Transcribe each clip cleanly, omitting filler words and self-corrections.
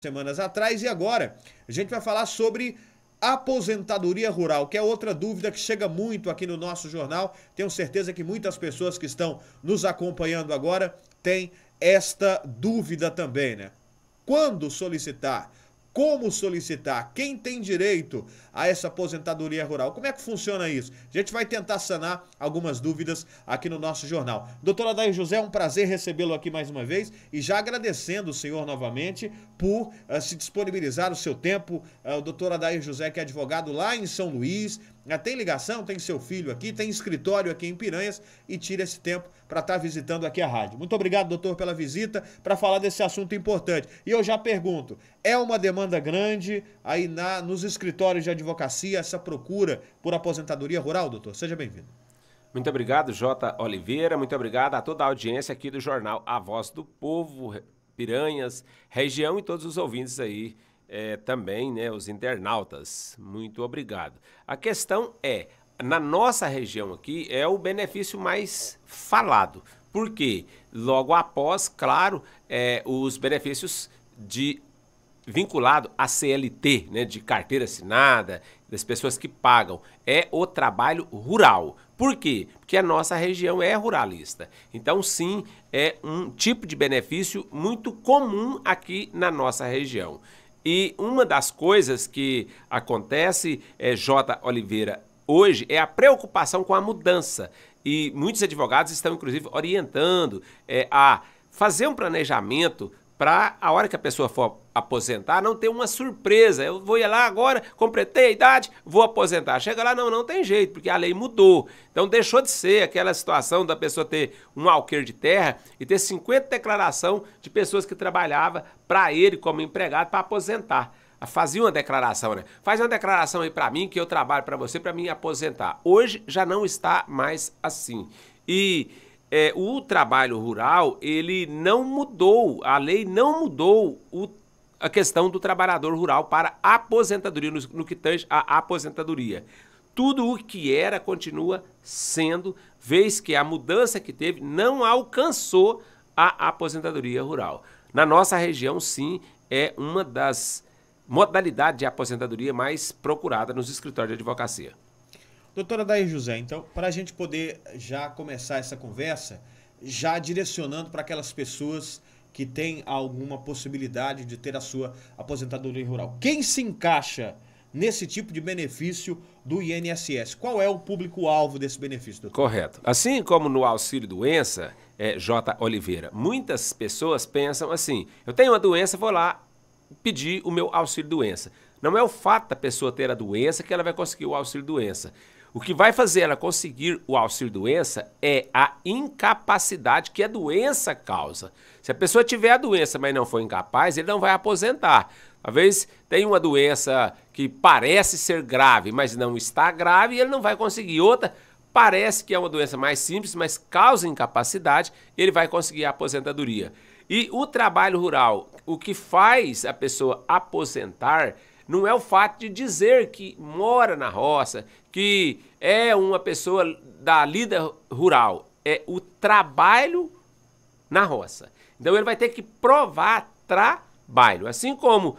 Semanas atrás, e agora a gente vai falar sobre aposentadoria rural, que é outra dúvida que chega muito aqui no nosso jornal. Tenho certeza que muitas pessoas que estão nos acompanhando agora têm esta dúvida também, né? Quando solicitar? Como solicitar? Quem tem direito a essa aposentadoria rural? Como é que funciona isso? A gente vai tentar sanar algumas dúvidas aqui no nosso jornal. Doutor Adair José, é um prazer recebê-lo aqui mais uma vez e já agradecendo o senhor novamente por se disponibilizar o seu tempo. O doutor Adair José, que é advogado lá em São Luís, tem ligação, tem seu filho aqui, tem escritório aqui em Piranhas e tira esse tempo para estar visitando aqui a rádio. Muito obrigado, doutor, pela visita, para falar desse assunto importante. E eu já pergunto, é uma demanda grande aí nos escritórios de advocacia essa procura por aposentadoria rural, doutor? Seja bem-vindo. Muito obrigado, J. Oliveira. Muito obrigado a toda a audiência aqui do jornal A Voz do Povo, Piranhas, região e todos os ouvintes aí também, né, os internautas. Muito obrigado. A questão é, na nossa região aqui, é o benefício mais falado. Por quê? Logo após, claro, os benefícios vinculado à CLT, né, de carteira assinada, das pessoas que pagam, é o trabalho rural. Por quê? Porque a nossa região é ruralista. Então, sim, é um tipo de benefício muito comum aqui na nossa região. E uma das coisas que acontece, J. Oliveira, hoje é a preocupação com a mudança. E muitos advogados estão, inclusive, orientando a fazer um planejamento para a hora que a pessoa for aposentar, não ter uma surpresa. Eu vou ir lá agora, completei a idade, vou aposentar. Chega lá, não tem jeito, porque a lei mudou. Então deixou de ser aquela situação da pessoa ter um alqueire de terra e ter 50 declaração de pessoas que trabalhavam para ele como empregado para aposentar. Fazia uma declaração, né? Faz uma declaração aí para mim que eu trabalho para você para me aposentar. Hoje já não está mais assim. E o trabalho rural, ele não mudou, a lei não mudou a questão do trabalhador rural para aposentadoria, no que tange a aposentadoria. Tudo o que era continua sendo, vez que a mudança que teve não alcançou a aposentadoria rural. Na nossa região, sim, é uma das modalidades de aposentadoria mais procurada nos escritórios de advocacia. Doutora Adair José, então, para a gente poder já começar essa conversa, já direcionando para aquelas pessoas que têm alguma possibilidade de ter a sua aposentadoria rural. Quem se encaixa nesse tipo de benefício do INSS? Qual é o público-alvo desse benefício, doutor? Correto. Assim como no auxílio-doença, J. Oliveira, muitas pessoas pensam assim, eu tenho uma doença, vou lá pedir o meu auxílio-doença. Não é o fato da pessoa ter a doença que ela vai conseguir o auxílio-doença. O que vai fazer ela conseguir o auxílio-doença é a incapacidade que a doença causa. Se a pessoa tiver a doença, mas não for incapaz, ele não vai aposentar. Talvez tenha uma doença que parece ser grave, mas não está grave, e ele não vai conseguir. Outra parece que é uma doença mais simples, mas causa incapacidade, ele vai conseguir a aposentadoria. E o trabalho rural, o que faz a pessoa aposentar não é o fato de dizer que mora na roça, que é uma pessoa da lida rural. É o trabalho na roça. Então ele vai ter que provar trabalho. Assim como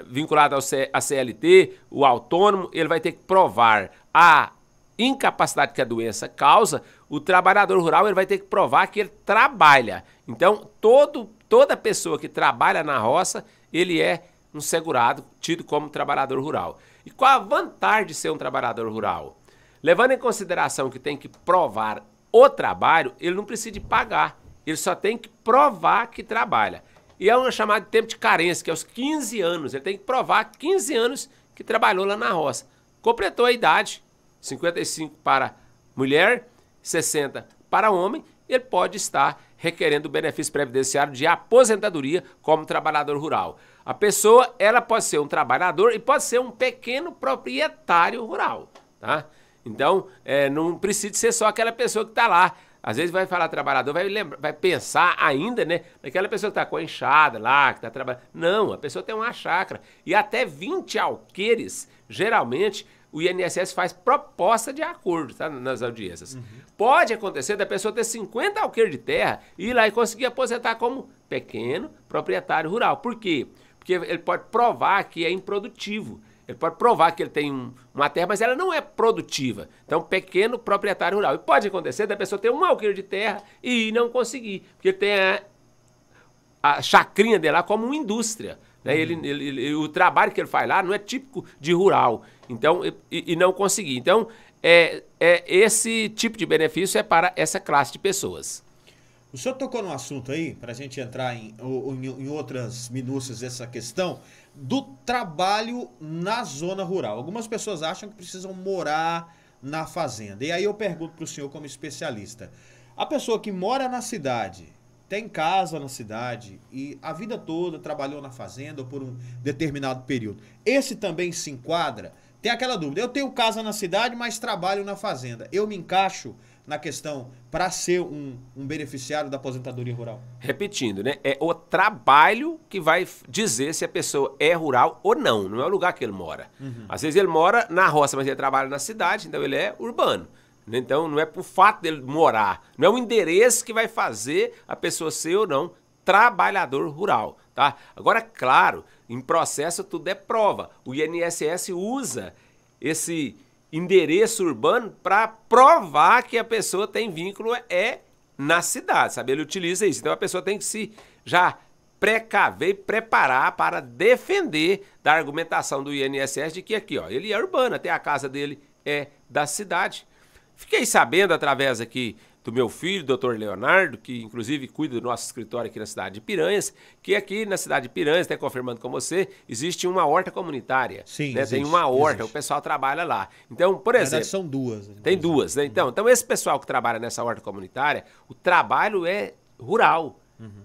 vinculado à CLT, o autônomo, ele vai ter que provar a incapacidade que a doença causa. O trabalhador rural, ele vai ter que provar que ele trabalha. Então toda pessoa que trabalha na roça, ele é um segurado, tido como trabalhador rural. E qual a vantagem de ser um trabalhador rural? Levando em consideração que tem que provar o trabalho, ele não precisa de pagar, ele só tem que provar que trabalha. E é uma chamada de tempo de carência, que é os 15 anos, ele tem que provar 15 anos que trabalhou lá na roça. Completou a idade, 55 para mulher, 60 para homem, ele pode estar requerendo o benefício previdenciário de aposentadoria como trabalhador rural. A pessoa, ela pode ser um trabalhador e pode ser um pequeno proprietário rural, tá? Então, não precisa ser só aquela pessoa que está lá. Às vezes vai falar trabalhador, vai pensar ainda, né, naquela pessoa que está com a enxada lá, que está trabalhando. Não, a pessoa tem uma chácara. E até 20 alqueires, geralmente, o INSS faz proposta de acordo, tá, nas audiências. Pode acontecer da pessoa ter 50 alqueires de terra e ir lá e conseguir aposentar como pequeno proprietário rural. Por quê? Porque ele pode provar que é improdutivo. Ele pode provar que ele tem uma terra, mas ela não é produtiva. Então, pequeno proprietário rural. E pode acontecer da pessoa ter um alqueire de terra e não conseguir, porque tem a chacrinha dele lá como uma indústria. Né? O trabalho que ele faz lá não é típico de rural. Então, e não conseguir. Então, esse tipo de benefício é para essa classe de pessoas. O senhor tocou num assunto aí, para a gente entrar em outras minúcias dessa questão, do trabalho na zona rural. Algumas pessoas acham que precisam morar na fazenda. E aí eu pergunto para o senhor como especialista. A pessoa que mora na cidade, tem casa na cidade e a vida toda trabalhou na fazenda ou por um determinado período, esse também se enquadra? Tem aquela dúvida, eu tenho casa na cidade, mas trabalho na fazenda. Eu me encaixo na questão para ser um beneficiário da aposentadoria rural? Repetindo, né? É o trabalho que vai dizer se a pessoa é rural ou não. Não é o lugar que ele mora. Às vezes ele mora na roça, mas ele trabalha na cidade, então ele é urbano. Então não é por fato dele morar, não é o endereço que vai fazer a pessoa ser ou não trabalhador rural, tá? Agora, claro, em processo tudo é prova. O INSS usa esse endereço urbano para provar que a pessoa tem vínculo na cidade, sabe? Ele utiliza isso. Então a pessoa tem que se já precaver e preparar para defender da argumentação do INSS de que aqui, ó, ele é urbano, até a casa dele é da cidade. Fiquei sabendo através aqui do meu filho, doutor Leonardo, que inclusive cuida do nosso escritório aqui na cidade de Piranhas, que aqui na cidade de Piranhas, até confirmando com você, existe uma horta comunitária. Sim, né? Existe, tem uma horta, existe. O pessoal trabalha lá. Então, por exemplo... Na verdade, são duas. Tem duas, né? Então esse pessoal que trabalha nessa horta comunitária, o trabalho é rural.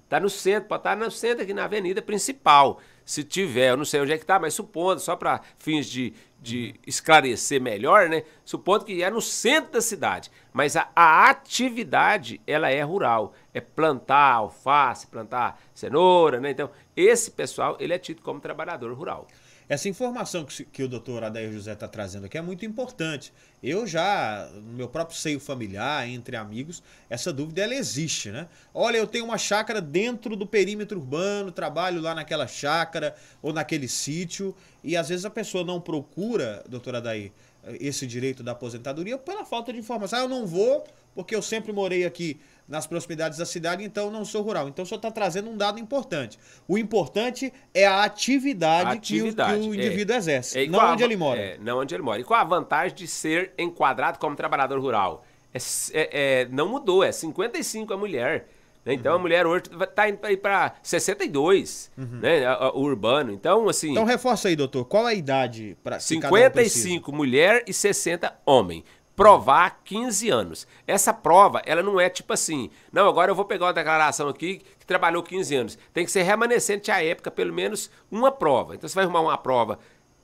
Tá no centro, pode estar no centro aqui na avenida principal. Se tiver, eu não sei onde é que tá, mas supondo, só para fins de esclarecer melhor, né? Supondo que é no centro da cidade. Mas a atividade, ela é rural. É plantar alface, plantar cenoura, né? Então, esse pessoal, ele é tido como trabalhador rural. Essa informação que o doutor Adair José está trazendo aqui é muito importante. Eu já, no meu próprio seio familiar, entre amigos, essa dúvida ela existe, né? Olha, eu tenho uma chácara dentro do perímetro urbano, trabalho lá naquela chácara ou naquele sítio, e às vezes a pessoa não procura, doutor Adair, esse direito da aposentadoria pela falta de informação. Ah, eu não vou porque eu sempre morei aqui nas proximidades da cidade, então não sou rural. Então o senhor está trazendo um dado importante. O importante é a atividade que o indivíduo exerce, não onde ele mora. Não onde ele mora. E qual a vantagem de ser enquadrado como trabalhador rural? Não mudou, é 55 a mulher. Né? Então a mulher hoje está indo para 62, né? O urbano. Então, assim... Então reforça aí, doutor. Qual é a idade para 55 mulher e 60 homem. Provar 15 anos. Essa prova, ela não é tipo assim, não, agora eu vou pegar uma declaração aqui que trabalhou 15 anos. Tem que ser remanescente à época, pelo menos uma prova. Então você vai arrumar uma prova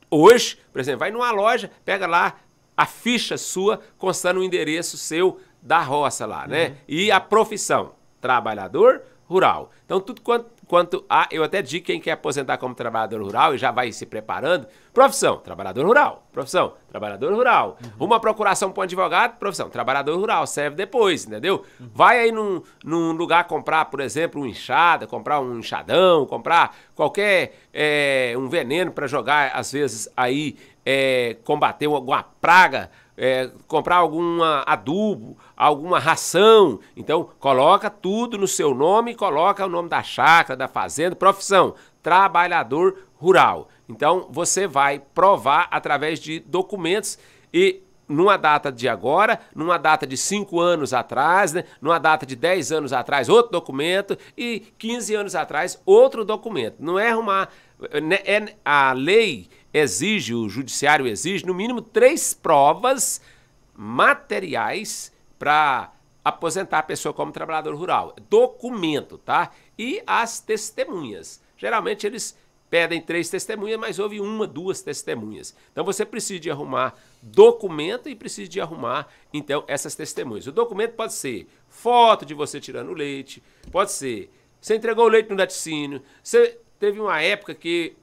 hoje, por exemplo, vai numa loja, pega lá a ficha sua, constando o endereço seu da roça lá, né? E a profissão, trabalhador rural. Então tudo quanto a, eu até digo quem quer aposentar como trabalhador rural e já vai se preparando, profissão, trabalhador rural, profissão, trabalhador rural, uma procuração para um advogado, profissão, trabalhador rural, serve depois, entendeu? Vai aí num lugar comprar, por exemplo, uma enxada, comprar um enxadão, comprar qualquer um veneno para jogar, às vezes, aí combater alguma praga, comprar algum adubo, alguma ração. Então, coloca tudo no seu nome, coloca o nome da chácara, da fazenda, profissão, trabalhador rural. Então, você vai provar através de documentos e numa data de agora, numa data de 5 anos atrás, né? Numa data de 10 anos atrás, outro documento e 15 anos atrás, outro documento. Não é a lei exige, o judiciário exige, no mínimo 3 provas materiais para aposentar a pessoa como trabalhador rural. Documento, tá? E as testemunhas. Geralmente eles pedem 3 testemunhas, mas houve 1, 2 testemunhas. Então você precisa de arrumar documento e precisa de arrumar, então, essas testemunhas. O documento pode ser foto de você tirando o leite, pode ser você entregou o leite no laticínio, você... Teve uma época que,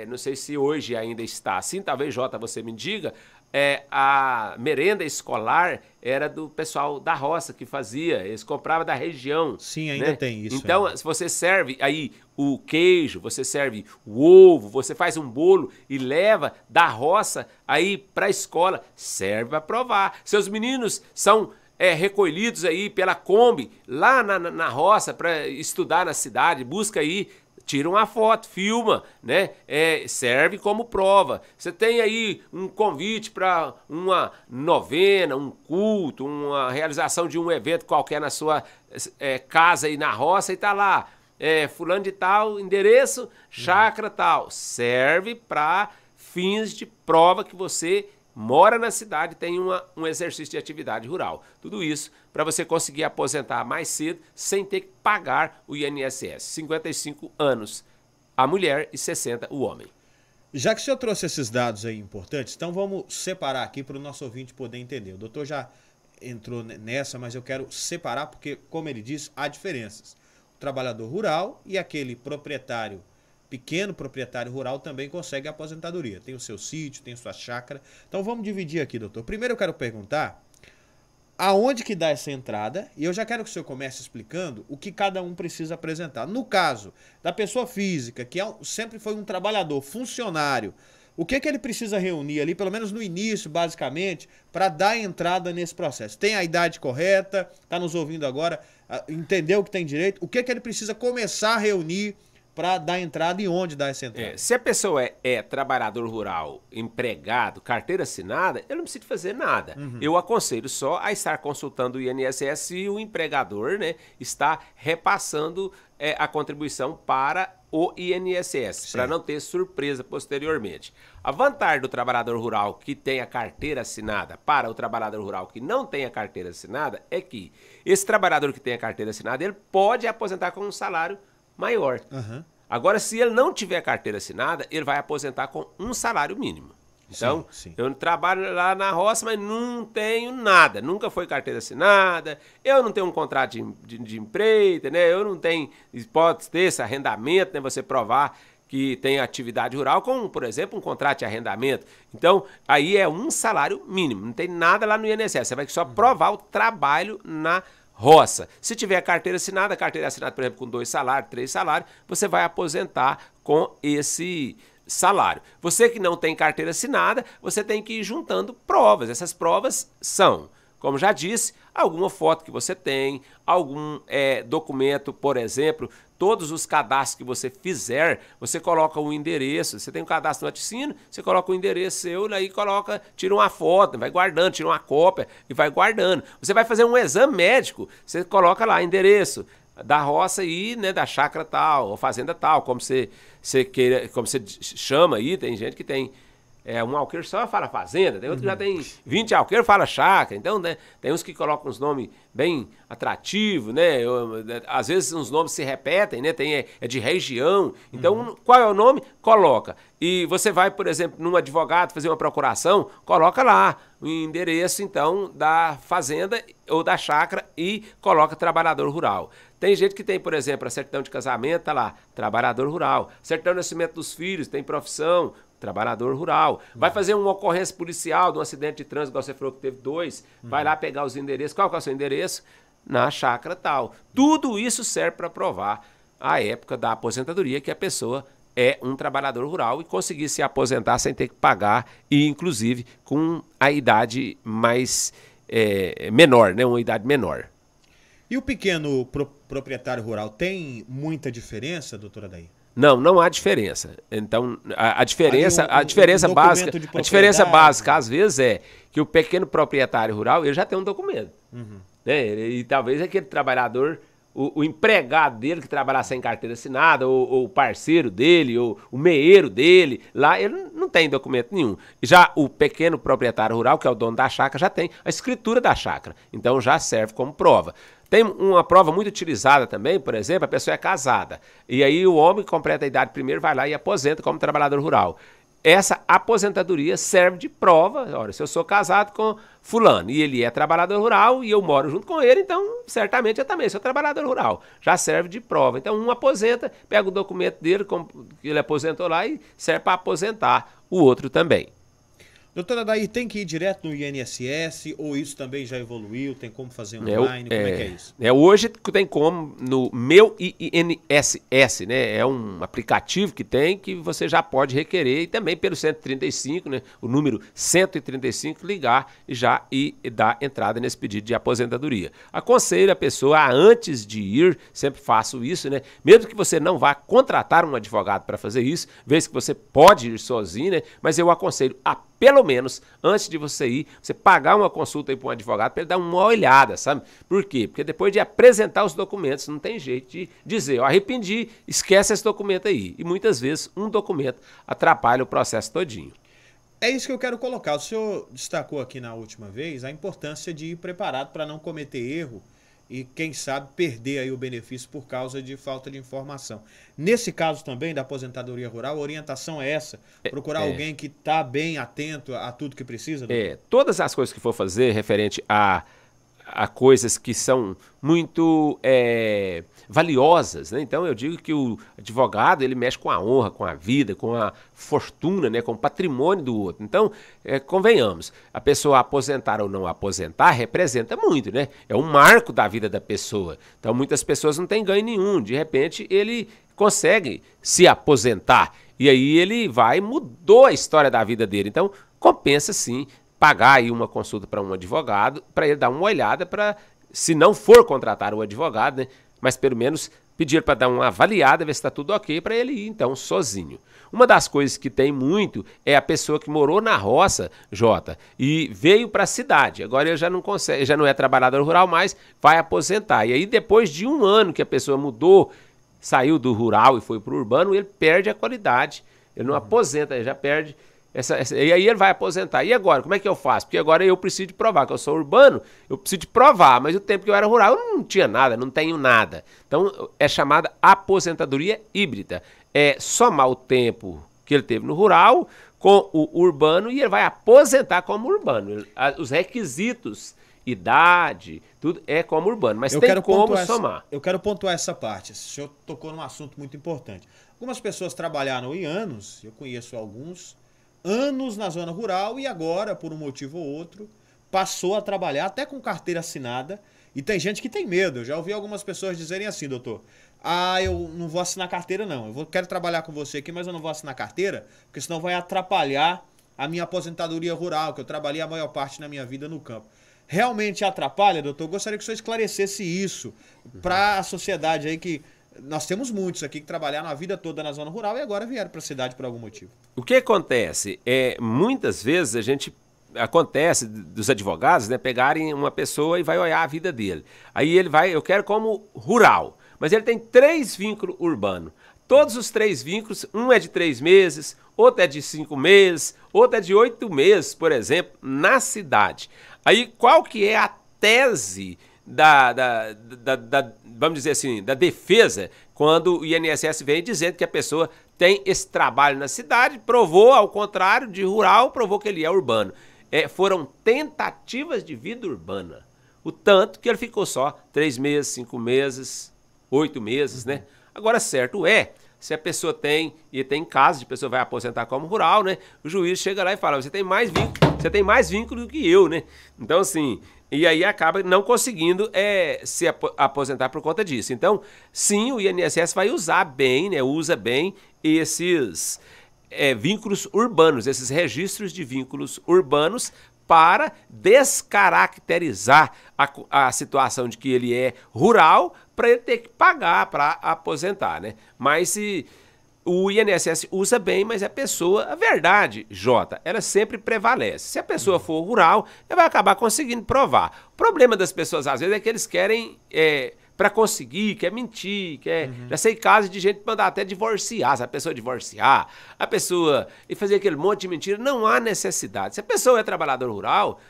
não sei se hoje ainda está assim, talvez, Jota, você me diga, a merenda escolar era do pessoal da roça que fazia, eles compravam da região. Sim, ainda tem isso. Então, se você serve aí o queijo, você serve o ovo, você faz um bolo e leva da roça aí para a escola, serve para provar. Seus meninos são recolhidos aí pela Kombi lá na roça para estudar na cidade, busca aí, tira uma foto, filma, né? Serve como prova. Você tem aí um convite para uma novena, um culto, uma realização de um evento qualquer na sua casa aí na roça e tá lá. Fulano de tal, endereço, chácara tal. Serve para fins de prova que você mora na cidade, tem um exercício de atividade rural. Tudo isso para você conseguir aposentar mais cedo sem ter que pagar o INSS. 55 anos a mulher e 60 o homem. Já que o senhor trouxe esses dados aí importantes, então vamos separar aqui para o nosso ouvinte poder entender. O doutor já entrou nessa, mas eu quero separar porque, como ele disse, há diferenças. O trabalhador rural e aquele proprietário, pequeno proprietário rural também consegue a aposentadoria. Tem o seu sítio, tem a sua chácara. Então vamos dividir aqui, doutor. Primeiro eu quero perguntar aonde que dá essa entrada, e eu já quero que o senhor comece explicando o que cada um precisa apresentar. No caso da pessoa física, que sempre foi um trabalhador, funcionário, o que ele precisa reunir ali, pelo menos no início, basicamente, para dar entrada nesse processo? Tem a idade correta, está nos ouvindo agora, entendeu que tem direito? O que ele precisa começar a reunir para dar entrada e onde dar essa entrada? Se a pessoa é trabalhador rural, empregado, carteira assinada, ele não precisa fazer nada. Eu aconselho só a estar consultando o INSS se o empregador, né, está repassando a contribuição para o INSS, para não ter surpresa posteriormente. A vantagem do trabalhador rural que tem a carteira assinada para o trabalhador rural que não tem a carteira assinada é que esse trabalhador que tem a carteira assinada, ele pode aposentar com um salário maior. Agora, se ele não tiver carteira assinada, ele vai aposentar com um salário mínimo. Então, eu trabalho lá na roça, mas não tenho nada. Nunca foi carteira assinada, eu não tenho um contrato de empreita, né? Eu não tenho, pode ter esse arrendamento, né? Você provar que tem atividade rural, como, por exemplo, um contrato de arrendamento. Então, aí é um salário mínimo, não tem nada lá no INSS. Você vai só provar o trabalho na roça. Se tiver carteira assinada, por exemplo, com 2 salários, 3 salários, você vai aposentar com esse salário. Você que não tem carteira assinada, você tem que ir juntando provas. Essas provas são, como já disse, alguma foto que você tem, algum documento, por exemplo, todos os cadastros que você fizer, você coloca o endereço. Você tem um cadastro no Laticínio, você coloca o endereço seu, aí tira uma foto, vai guardando, tira uma cópia e vai guardando. Você vai fazer um exame médico, você coloca lá endereço da roça aí, né, da chácara tal, ou fazenda tal, como você queira, como você chama aí, tem gente que tem um alqueiro só fala fazenda, tem outro que já tem 20 alqueiros fala chácara, então, né, tem uns que colocam uns nomes bem atrativos, né, às vezes uns nomes se repetem, né, é de região, então qual é o nome? Coloca. E você vai, por exemplo, num advogado fazer uma procuração, coloca lá o endereço, então, da fazenda ou da chácara e coloca trabalhador rural. Tem gente que tem, por exemplo, a certidão de casamento, tá lá, trabalhador rural. Certidão de nascimento dos filhos, tem profissão, trabalhador rural. Vai fazer uma ocorrência policial de um acidente de trânsito, igual você falou que teve 2, vai lá pegar os endereços. Qual que é o seu endereço? Na chácara tal. Tudo isso serve para provar a época da aposentadoria que a pessoa é um trabalhador rural e conseguir se aposentar sem ter que pagar e, inclusive, com a idade mais menor, né? Uma idade menor. E o pequeno proprietário rural tem muita diferença, doutora Daí? Não há diferença. Então, a diferença básica, às vezes, é que o pequeno proprietário rural, ele já tem um documento. Né? E talvez aquele trabalhador, o empregado dele que trabalhar sem carteira assinada, ou o parceiro dele, ou o meeiro dele, lá ele não tem documento nenhum. Já o pequeno proprietário rural, que é o dono da chácara, já tem a escritura da chácara. Então já serve como prova. Tem uma prova muito utilizada também, por exemplo, a pessoa é casada. E aí o homem completa a idade primeiro, vai lá e aposenta como trabalhador rural. Essa aposentadoria serve de prova. Olha, se eu sou casado com fulano e ele é trabalhador rural e eu moro junto com ele, então certamente eu também sou trabalhador rural. Já serve de prova. Então um aposenta, pega o documento dele, que ele aposentou lá e serve para aposentar o outro também. Doutora Adair, tem que ir direto no INSS ou isso também já evoluiu? Tem como fazer online? Como é que é isso? Hoje tem como no Meu INSS, né? É um aplicativo que tem que você já pode requerer e também pelo 135, né? O número 135, ligar e dar entrada nesse pedido de aposentadoria. Aconselho a pessoa antes de ir, sempre faço isso, né? Mesmo que você não vá contratar um advogado para fazer isso, vez que você pode ir sozinho, né? Mas eu aconselho pelo menos, antes de você ir, você pagar uma consulta aí para um advogado para ele dar uma olhada, sabe? Por quê? Porque depois de apresentar os documentos, não tem jeito de dizer, eu arrependi, esquece esse documento aí. E muitas vezes um documento atrapalha o processo todinho. É isso que eu quero colocar. O senhor destacou aqui na última vez a importância de ir preparado para não cometer erro e, quem sabe, perder aí o benefício por causa de falta de informação. Nesse caso também da aposentadoria rural, a orientação é essa, procurar alguém que está bem atento a tudo que precisa? Todas as coisas que for fazer referente a coisas que são muito valiosas, né? Então eu digo que o advogado ele mexe com a honra, com a vida, com a fortuna, né? Com o patrimônio do outro. Então, convenhamos, a pessoa aposentar ou não aposentar representa muito, né? É um marco da vida da pessoa. Então muitas pessoas não têm ganho nenhum, de repente ele consegue se aposentar e aí ele mudou a história da vida dele. Então compensa sim pagar aí uma consulta para um advogado, para ele dar uma olhada, para, se não for contratar o advogado, né, mas pelo menos pedir para dar uma avaliada, ver se está tudo ok, para ele ir então sozinho. Uma das coisas que tem muito é a pessoa que morou na roça, Jota, e veio para a cidade. Agora ele já não consegue, já não é trabalhador rural mais, vai aposentar. E aí depois de um ano que a pessoa mudou, saiu do rural e foi para o urbano, ele perde a qualidade, ele não aposenta, ele já perde. E aí ele vai aposentar. E agora, como é que eu faço? Porque agora eu preciso de provar que eu sou urbano, eu preciso de provar, mas o tempo que eu era rural eu não tinha nada, não tenho nada. Então é chamada aposentadoria híbrida. É somar o tempo que ele teve no rural com o urbano e ele vai aposentar como urbano. Os requisitos, idade, tudo é como urbano, mas tem como somar. Eu quero pontuar essa parte. O senhor tocou num assunto muito importante. Algumas pessoas trabalharam em anos, eu conheço alguns, anos na zona rural e agora, por um motivo ou outro, passou a trabalhar até com carteira assinada. E tem gente que tem medo. Eu já ouvi algumas pessoas dizerem assim, doutor, eu não vou assinar carteira não. Quero trabalhar com você aqui, mas eu não vou assinar carteira, porque senão vai atrapalhar a minha aposentadoria rural, que eu trabalhei a maior parte da minha vida no campo. Realmente atrapalha, doutor? Eu gostaria que o senhor esclarecesse isso para a sociedade aí que... Nós temos muitos aqui que trabalharam a vida toda na zona rural e agora vieram para a cidade por algum motivo. O que acontece? Muitas vezes acontece dos advogados, né, pegarem uma pessoa e vai olhar a vida dele. Aí ele eu quero como rural, mas ele tem 3 vínculos urbanos. Todos os 3 vínculos, um é de 3 meses, outro é de 5 meses, outro é de 8 meses, por exemplo, na cidade. Aí qual que é a tese vamos dizer assim, da defesa, quando o INSS vem dizendo que a pessoa tem esse trabalho na cidade, provou, ao contrário, de rural, provou que ele é urbano. Foram tentativas de vida urbana. O tanto que ele ficou só 3 meses, 5 meses, 8 meses, né? Agora, certo se a pessoa tem caso de pessoa vai aposentar como rural, né? O juiz chega lá e fala, você tem mais vínculo do que eu, né? Então, assim... E aí acaba não conseguindo se aposentar por conta disso. Então, sim, o INSS vai usar bem, né? Usa bem esses vínculos urbanos, esses registros de vínculos urbanos para descaracterizar a situação de que ele é rural para ele ter que pagar para aposentar, né? Mas o INSS usa bem, mas a verdade, Jota, ela sempre prevalece. Se a pessoa for rural, ela vai acabar conseguindo provar. O problema das pessoas, às vezes, é que eles querem, para conseguir, quer mentir, já sei casos de gente mandar até divorciar, se a pessoa divorciar, e fazer aquele monte de mentira, não há necessidade. Se a pessoa é trabalhador rural,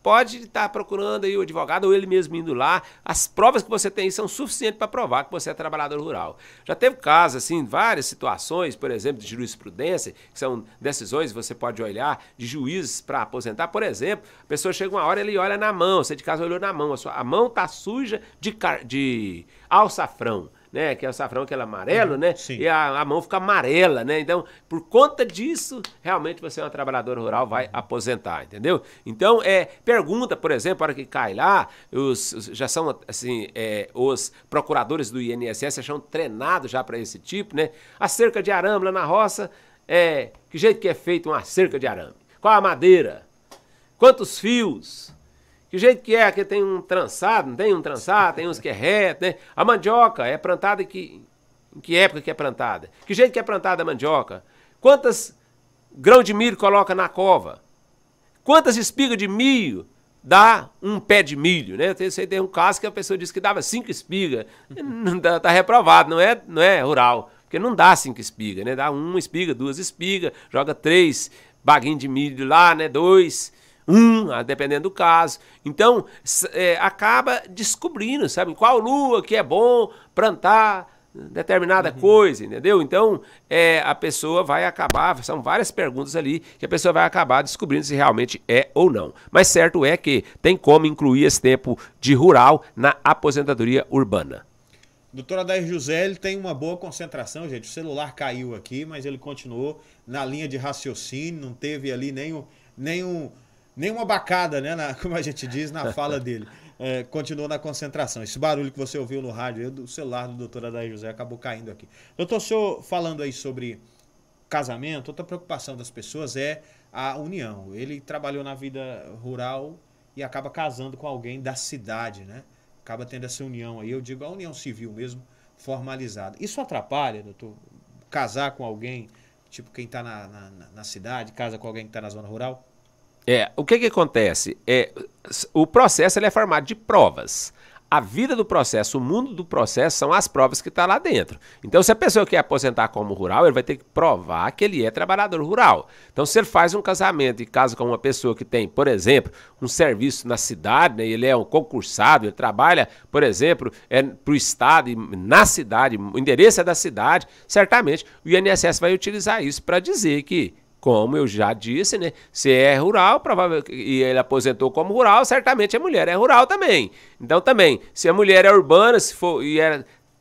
pode estar procurando aí o advogado ou ele mesmo indo lá. As provas que você tem são suficientes para provar que você é trabalhador rural. Já teve casos, assim, várias situações, por exemplo, de jurisprudência, que são decisões, você pode olhar, de juízes para aposentar. Por exemplo, a pessoa chega uma hora, ele olha na mão, você de casa olhou na mão, a mão está suja de alçafrão. né? Que é o safrão, aquele amarelo, né? Sim. E a mão fica amarela, né? Então, por conta disso, realmente você é uma trabalhadora rural, vai aposentar, entendeu? Então, pergunta, por exemplo, a hora que cai lá, já são, assim, os procuradores do INSS já são treinados já para esse tipo, né? A cerca de arame lá na roça, que jeito que é feito uma cerca de arame? Qual a madeira? Quantos fios? Que jeito que é? Que tem um trançado, não tem um trançado, tem uns que é reto, né? A mandioca é plantada em que época que é plantada? Que jeito que é plantada a mandioca? Quantas grãos de milho coloca na cova? Quantas espigas de milho dá um pé de milho, né? Eu sei, tem um caso que a pessoa disse que dava 5 espigas. Tá reprovado, não é rural. Porque não dá 5 espigas, né? Dá 1 espiga, 2 espigas, joga 3 baguinhos de milho lá, né? 2, 1, dependendo do caso. Então, acaba descobrindo, sabe? Qual lua que é bom plantar determinada coisa, entendeu? Então, a pessoa vai acabar, são várias perguntas ali, que a pessoa vai acabar descobrindo se realmente é ou não. Mas certo é que tem como incluir esse tempo de rural na aposentadoria urbana. Doutor Adair José, ele tem uma boa concentração, gente. O celular caiu aqui, mas ele continuou na linha de raciocínio, não teve ali nenhuma bacada, né, como a gente diz, na fala dele. Continuou na concentração. Esse barulho que você ouviu no rádio do celular do doutor Adair José acabou caindo aqui. Doutor, o senhor falando aí sobre casamento, outra preocupação das pessoas é a união. Ele trabalhou na vida rural e acaba casando com alguém da cidade, né? Acaba tendo essa união aí, eu digo a união civil mesmo, formalizada. Isso atrapalha, doutor? Casar com alguém, tipo quem está na cidade, casa com alguém que está na zona rural? O que acontece? O processo ele é formado de provas. A vida do processo, o mundo do processo são as provas que estão lá dentro. Então, se a pessoa quer aposentar como rural, ele vai ter que provar que ele é trabalhador rural. Então, se ele faz um casamento e casa com uma pessoa que tem, por exemplo, um serviço na cidade, né, ele é um concursado, ele trabalha, por exemplo, para o Estado, na cidade, o endereço é da cidade, certamente o INSS vai utilizar isso para dizer que, como eu já disse, né? Se é rural, provavelmente, e ele aposentou como rural, certamente a mulher é rural também. Então também, se a mulher é urbana, se for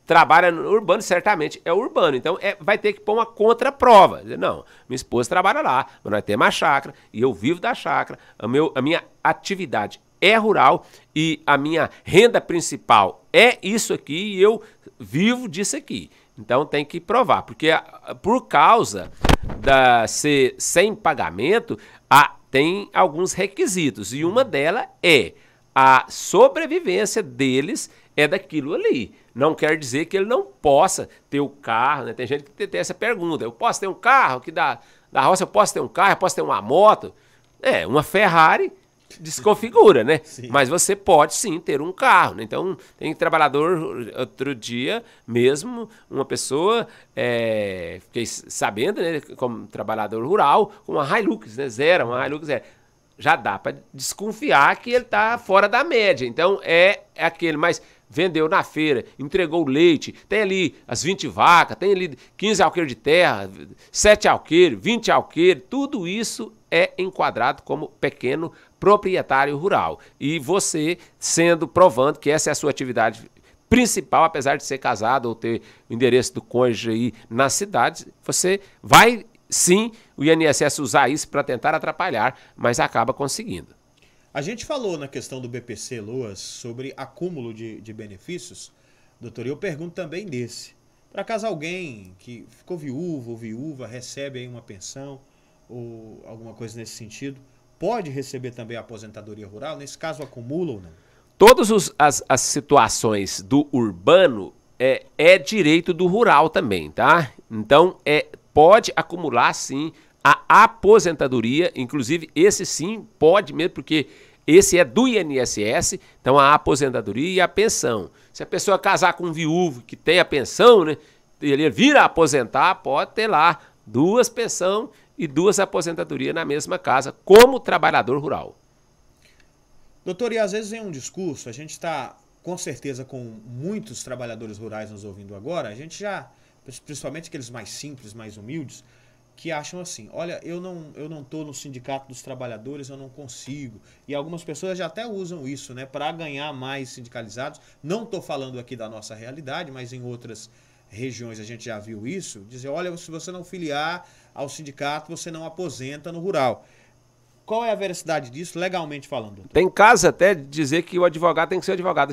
trabalha no urbano, certamente é urbano. Então vai ter que pôr uma contraprova. Não, minha esposa trabalha lá, mas nós temos uma chácara e eu vivo da chácara. A minha atividade é rural e a minha renda principal é isso aqui e eu vivo disso aqui. Então tem que provar, porque por causa ser sem pagamento, tem alguns requisitos. E uma delas é a sobrevivência deles daquilo ali. Não quer dizer que ele não possa ter o carro, né? Tem gente que tem essa pergunta. Eu posso ter um carro que da roça, eu posso ter um carro, eu posso ter uma moto. Uma Ferrari desconfigura, né? Sim. Mas você pode sim ter um carro, né? Então tem trabalhador, outro dia mesmo, uma pessoa, fiquei sabendo, né, como trabalhador rural, com uma Hilux, né, uma Hilux zero. Já dá para desconfiar que ele tá fora da média. Então é aquele, mas vendeu na feira, entregou leite, tem ali as 20 vacas, tem ali 15 alqueires de terra, 7 alqueires, 20 alqueires, tudo isso é enquadrado como pequeno proprietário rural. E você provando que essa é a sua atividade principal, apesar de ser casado ou ter o endereço do cônjuge aí na cidade, você vai sim o INSS usar isso para tentar atrapalhar, mas acaba conseguindo. A gente falou na questão do BPC Loas sobre acúmulo de benefícios, doutor, e eu pergunto também desse. Para caso alguém que ficou viúvo ou viúva recebe aí uma pensão ou alguma coisa nesse sentido, pode receber também a aposentadoria rural? Nesse caso, acumula ou não? Todas as situações do urbano é direito do rural também, tá? Então, pode acumular, sim, a aposentadoria, inclusive esse sim pode mesmo, porque esse é do INSS, então a aposentadoria e a pensão. Se a pessoa casar com um viúvo que tem a pensão, né, ele vira a aposentar, pode ter lá 2 pensões e 2 aposentadorias na mesma casa, como trabalhador rural. Doutor, e às vezes em um discurso, a gente está com certeza com muitos trabalhadores rurais nos ouvindo agora, a gente já, principalmente aqueles mais simples, mais humildes, que acham assim, olha, eu não tô no Sindicato dos Trabalhadores, eu não consigo. E algumas pessoas já até usam isso, né, para ganhar mais sindicalizados. Não estou falando aqui da nossa realidade, mas em outras regiões a gente já viu isso. Dizer, olha, se você não filiar ao sindicato, você não aposenta no rural. Qual é a veracidade disso, legalmente falando, doutor? Tem casos até de dizer que o advogado tem que ser o advogado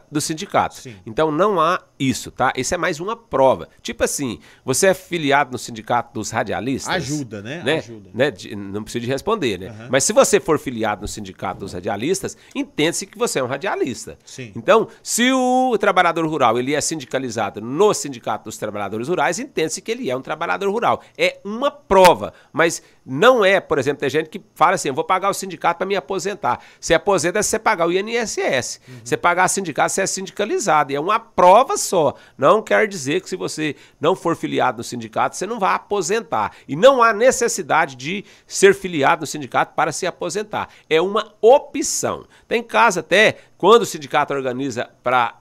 do sindicato. Sim. Então não há isso, tá? Isso é mais uma prova. Tipo assim, você é filiado no sindicato dos radialistas? Ajuda, né? Ajuda. Não precisa de responder, né? Uhum. Mas se você for filiado no sindicato dos radialistas, entende-se que você é um radialista. Sim. Então, se o trabalhador rural ele é sindicalizado no sindicato dos trabalhadores rurais, entende-se que ele é um trabalhador rural. É uma prova, mas não é, por exemplo, tem gente que fala assim, eu vou pagar o sindicato para me aposentar. Você aposenta se você pagar o INSS. Você pagar o sindicato, você é sindicalizado. E é uma prova só. Não quer dizer que se você não for filiado no sindicato, você não vai aposentar. E não há necessidade de ser filiado no sindicato para se aposentar. É uma opção. Tem caso até, quando o sindicato organiza para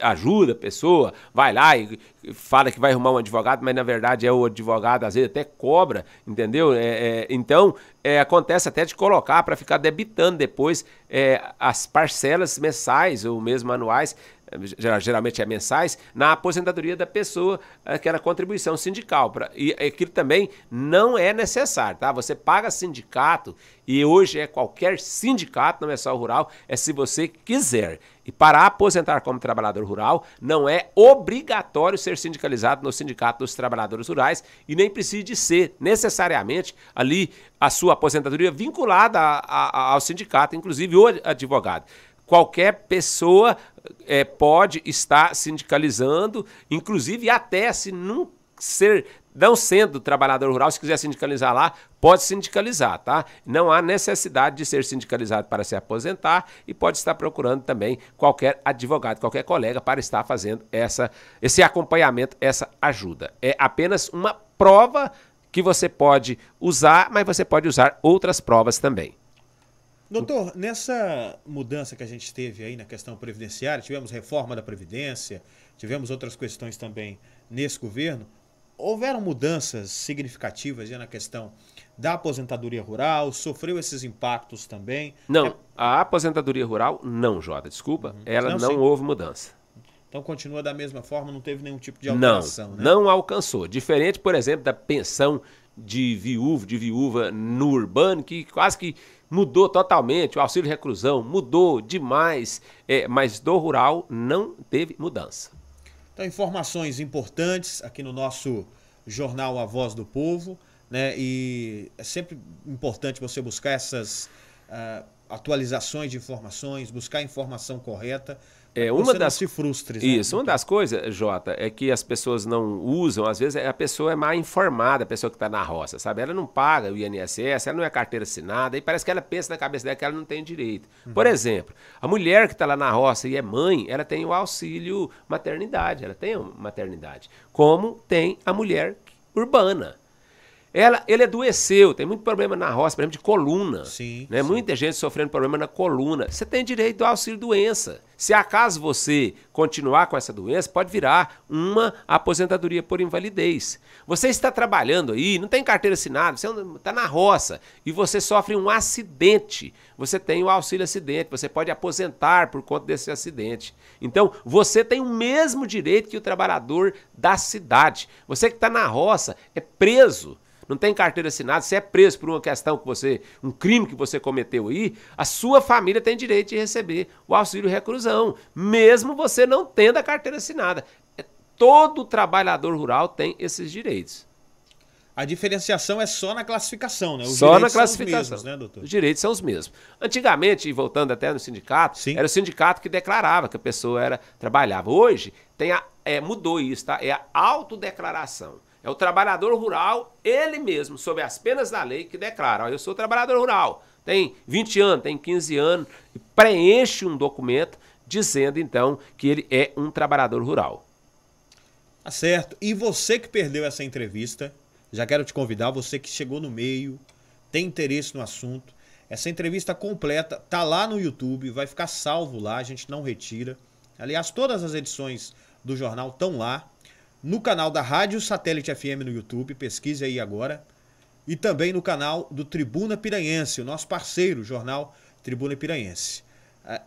ajuda a pessoa, vai lá e fala que vai arrumar um advogado, mas na verdade é o advogado, às vezes até cobra, entendeu? Então, acontece até de colocar para ficar debitando depois as parcelas mensais ou mesmo anuais, geralmente é mensais, na aposentadoria da pessoa, aquela contribuição sindical. E aquilo também não é necessário, tá? Você paga sindicato, e hoje é qualquer sindicato, não é só o rural, é se você quiser. E para aposentar como trabalhador rural, não é obrigatório ser sindicalizado no Sindicato dos Trabalhadores Rurais e nem precisa de ser necessariamente ali a sua aposentadoria vinculada ao sindicato, inclusive o advogado. Qualquer pessoa pode estar sindicalizando, inclusive até se não sendo trabalhador rural, se quiser sindicalizar lá, pode sindicalizar, tá? Não há necessidade de ser sindicalizado para se aposentar e pode estar procurando também qualquer advogado, qualquer colega para estar fazendo esse acompanhamento, essa ajuda. É apenas uma prova que você pode usar, mas você pode usar outras provas também. Doutor, nessa mudança que a gente teve aí na questão previdenciária, tivemos reforma da Previdência, tivemos outras questões também nesse governo, houveram mudanças significativas na questão da aposentadoria rural, sofreu esses impactos também? Não, a aposentadoria rural não, Jota, desculpa, ela não houve mudança. Então continua da mesma forma, não teve nenhum tipo de alteração, né? Não alcançou. Diferente, por exemplo, da pensão de viúva no urbano, que quase que mudou totalmente, o auxílio reclusão mudou demais, mas do rural não teve mudança. Então, informações importantes aqui no nosso jornal A Voz do Povo, né? E é sempre importante você buscar essas atualizações de informações, buscar a informação correta, uma das não se frustre. Isso, uma das coisas, Jota, é que as pessoas não usam, às vezes a pessoa é mal informada, a pessoa que está na roça, sabe? Ela não paga o INSS, ela não é carteira assinada, e parece que ela pensa na cabeça dela que ela não tem direito. Por exemplo, a mulher que está lá na roça e é mãe, ela tem o auxílio maternidade, ela tem maternidade, como tem a mulher urbana. Ele adoeceu, tem muito problema na roça, por exemplo, de coluna. Sim, né? sim. Muita gente sofrendo problema na coluna. Você tem direito ao auxílio doença. Se acaso você continuar com essa doença, pode virar uma aposentadoria por invalidez. Você está trabalhando aí, não tem carteira assinada, você está na roça e você sofre um acidente. Você tem o auxílio acidente, você pode aposentar por conta desse acidente. Então, você tem o mesmo direito que o trabalhador da cidade. Você que está na roça é preso. Não tem carteira assinada, você é preso por uma questão que um crime que você cometeu aí, a sua família tem direito de receber o auxílio reclusão, mesmo você não tendo a carteira assinada. Todo trabalhador rural tem esses direitos. A diferenciação é só na classificação, né? Só na classificação. São os mesmos, né, doutor? Os direitos são os mesmos. Antigamente, e voltando até no sindicato, Sim. Era o sindicato que declarava que a pessoa trabalhava. Hoje, mudou isso, tá? É a autodeclaração. É o trabalhador rural, ele mesmo, sob as penas da lei, que declara, eu sou trabalhador rural, tem 20 anos, tem 15 anos, e preenche um documento dizendo, então, que ele é um trabalhador rural. Tá certo. E você que perdeu essa entrevista, já quero te convidar, você que chegou no meio, tem interesse no assunto, essa entrevista completa tá lá no YouTube, vai ficar salvo lá, a gente não retira. Aliás, todas as edições do jornal estão lá. No canal da Rádio Satélite FM no YouTube, pesquise aí agora, e também no canal do Tribuna Piranhense, o nosso parceiro, jornal Tribuna Piranhense.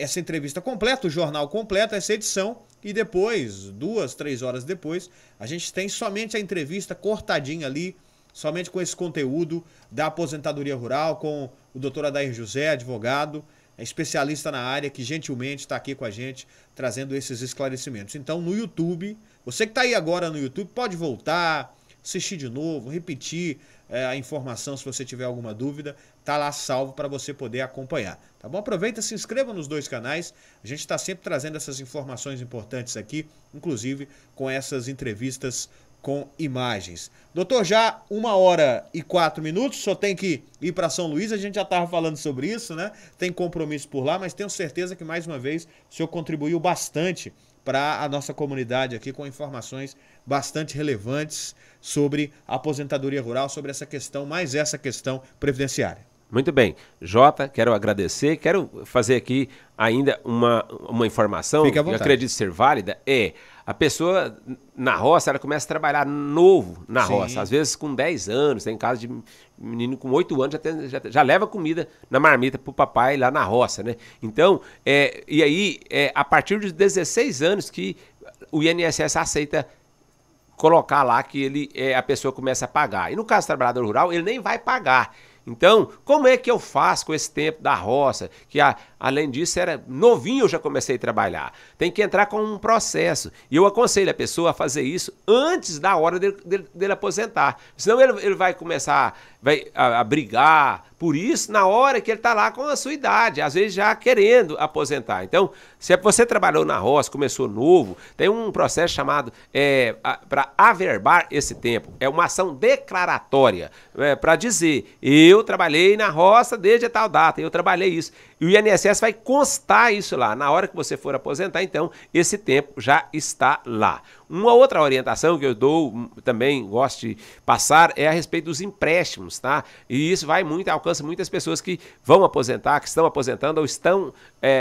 Essa entrevista completa, o jornal completo, essa edição, e depois, 2, 3 horas depois, a gente tem somente a entrevista cortadinha ali, somente com esse conteúdo da aposentadoria rural, com o doutor Adair José, advogado, especialista na área, que gentilmente está aqui com a gente, trazendo esses esclarecimentos. Então, no YouTube, você que está aí agora no YouTube, pode voltar, assistir de novo, repetir a informação se você tiver alguma dúvida, tá lá salvo para você poder acompanhar, tá bom? Aproveita, se inscreva nos 2 canais, a gente está sempre trazendo essas informações importantes aqui, inclusive com essas entrevistas com imagens. Doutor, já 1h04, só tem que ir para São Luís, a gente já estava falando sobre isso, né? Tem compromisso por lá, mas tenho certeza que mais uma vez o senhor contribuiu bastante para a nossa comunidade aqui com informações bastante relevantes sobre a aposentadoria rural, sobre essa questão, mais essa questão previdenciária. Muito bem. Jota, quero agradecer, quero fazer aqui ainda uma informação que eu acredito ser válida, a pessoa na roça, ela começa a trabalhar novo na roça, às vezes com 10 anos, tem caso de menino com 8 anos, já leva comida na marmita pro papai lá na roça, né? Então, e aí, a partir dos 16 anos que o INSS aceita colocar lá que a pessoa começa a pagar. E no caso do trabalhador rural, ele nem vai pagar. Então, como é que eu faço com esse tempo da roça? Que além disso, era novinho, eu já comecei a trabalhar. Tem que entrar com um processo. E eu aconselho a pessoa a fazer isso antes da hora dele aposentar. Senão ele vai começar a brigar por isso na hora que ele está lá com a sua idade, às vezes já querendo aposentar. Então, se você trabalhou na roça, começou novo, tem um processo chamado para averbar esse tempo. É uma ação declaratória para dizer, eu trabalhei na roça desde a tal data, eu trabalhei isso. E o INSS vai constar isso lá. Na hora que você for aposentar, então, esse tempo já está lá. Uma outra orientação que eu dou, também gosto de passar, é a respeito dos empréstimos, tá? E isso alcança muitas pessoas que vão aposentar, que estão aposentando ou estão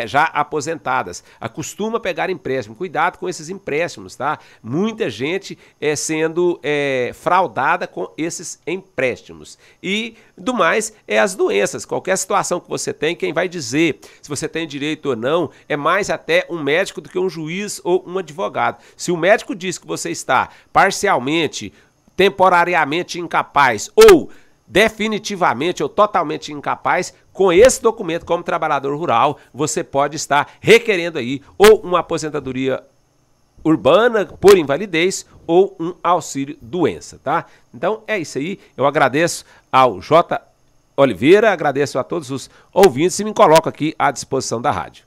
já aposentadas. Acostuma pegar empréstimo. Cuidado com esses empréstimos, tá? Muita gente sendo fraudada com esses empréstimos. E, do mais, as doenças. Qualquer situação que você tem, quem vai dizer se você tem direito ou não, é mais até um médico do que um juiz ou um advogado. Se o médico diz que você está parcialmente, temporariamente incapaz ou definitivamente ou totalmente incapaz, com esse documento como trabalhador rural, você pode estar requerendo aí ou uma aposentadoria urbana por invalidez ou um auxílio doença, tá? Então é isso aí, eu agradeço ao J. Oliveira, agradeço a todos os ouvintes e me coloco aqui à disposição da rádio.